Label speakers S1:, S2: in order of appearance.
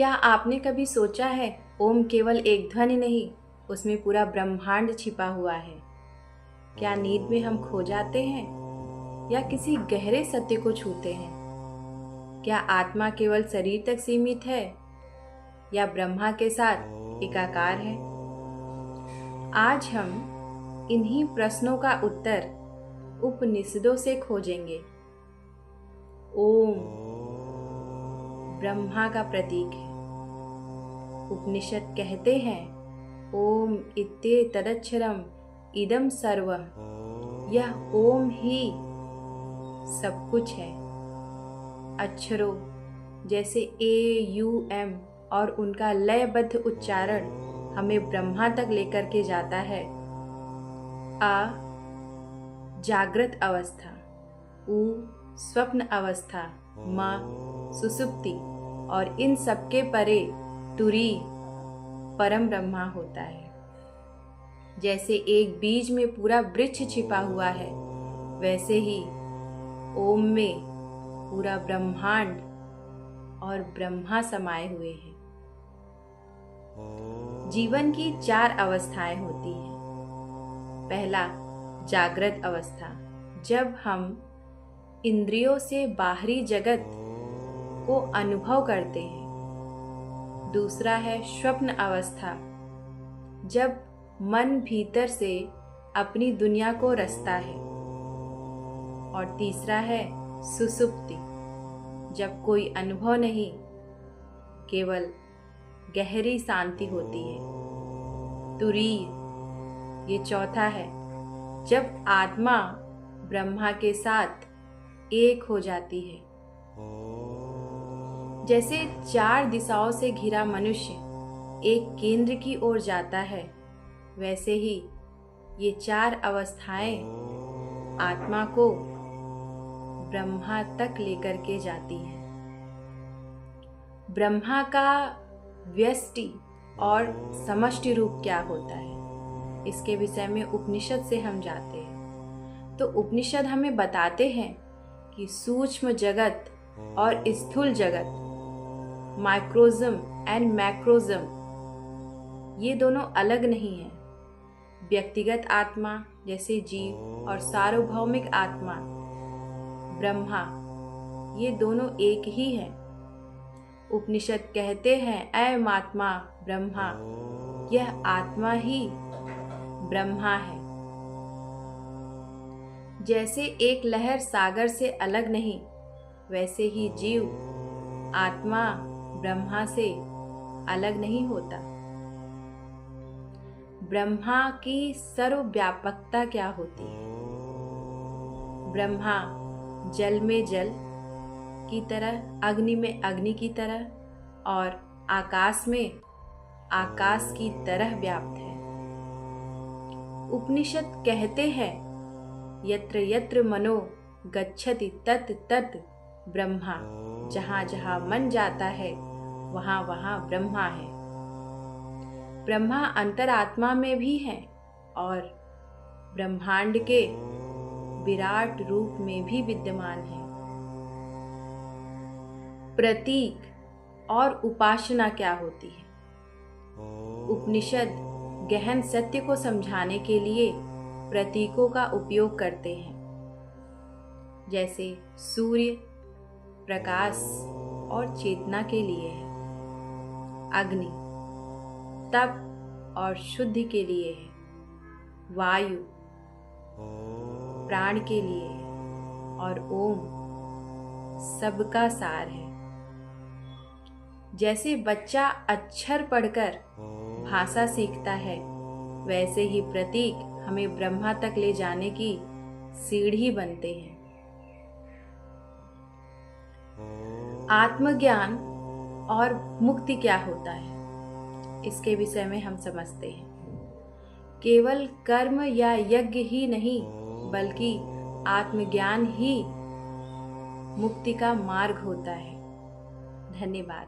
S1: क्या आपने कभी सोचा है ओम केवल एक ध्वनि नहीं, उसमें पूरा ब्रह्मांड छिपा हुआ है। क्या नींद में हम खो जाते हैं या किसी गहरे सत्य को छूते हैं? क्या आत्मा केवल शरीर तक सीमित है या ब्रह्मा के साथ एकाकार है? आज हम इन्हीं प्रश्नों का उत्तर उपनिषदों से खोजेंगे। ओम ब्रह्मा का प्रतीक है। उपनिषद कहते हैं ओम इत्ते तदक्षरम इदम सर्वम, यह ओम ही सब कुछ है। अक्षरों जैसे ए यू एम और उनका लयबद्ध उच्चारण हमें ब्रह्मा तक लेकर के जाता है। आ जागृत अवस्था, उ स्वप्न अवस्था, म सुसुप्ति और इन सबके परे तुरी परम ब्रह्मा होता है। जैसे एक बीज में पूरा वृक्ष छिपा हुआ है, वैसे ही ओम में पूरा ब्रह्मांड और ब्रह्मा समाये हुए हैं। जीवन की 4 अवस्थाएं होती हैं। पहला जागृत अवस्था, जब हम इंद्रियों से बाहरी जगत को अनुभव करते हैं। दूसरा है स्वप्न अवस्था, जब मन भीतर से अपनी दुनिया को रचता है। और तीसरा है सुसुप्ति, जब कोई अनुभव नहीं, केवल गहरी शांति होती है। तुरीय, ये चौथा है, जब आत्मा ब्रह्मा के साथ एक हो जाती है। जैसे 4 दिशाओं से घिरा मनुष्य एक केंद्र की ओर जाता है, वैसे ही ये 4 अवस्थाएं आत्मा को ब्रह्मा तक लेकर के जाती हैं। ब्रह्मा का व्यष्टि और समष्टि रूप क्या होता है, इसके विषय में उपनिषद से हम जाते हैं। तो उपनिषद हमें बताते हैं कि सूक्ष्म जगत और स्थूल जगत, माइक्रोज्म एंड मैक्रोज्म, ये दोनों अलग नहीं हैं। व्यक्तिगत आत्मा जैसे जीव और सार्वभौमिक आत्मा ब्रह्मा, ये दोनों एक ही हैं। उपनिषद कहते हैं अयम आत्मा ब्रह्मा, यह आत्मा ही ब्रह्मा है। जैसे एक लहर सागर से अलग नहीं, वैसे ही जीव आत्मा ब्रह्मा से अलग नहीं होता। ब्रह्मा की सर्वव्यापकता क्या होती है? ब्रह्मा जल में जल की तरह, अग्नि में अग्नि की तरह और आकाश में आकाश की तरह व्याप्त है। उपनिषद कहते हैं यत्र यत्र मनो गच्छति तत् तत् ब्रह्मा, जहाँ जहाँ मन जाता है वहाँ वहाँ ब्रह्मा है। ब्रह्मा अंतरात्मा में भी है और ब्रह्मांड के विराट रूप में भी विद्यमान है। प्रतीक और उपासना क्या होती है? उपनिषद गहन सत्य को समझाने के लिए प्रतीकों का उपयोग करते हैं। जैसे सूर्य प्रकाश और चेतना के लिए है, अग्नि तप और शुद्धि के लिए है, वायु प्राण के लिए है और ओम सबका सार है। जैसे बच्चा अक्षर पढ़कर भाषा सीखता है, वैसे ही प्रतीक हमें ब्रह्मा तक ले जाने की सीढ़ी बनते हैं। आत्मज्ञान और मुक्ति क्या होता है, इसके विषय में हम समझते हैं। केवल कर्म या यज्ञ ही नहीं, बल्कि आत्मज्ञान ही मुक्ति का मार्ग होता है। धन्यवाद।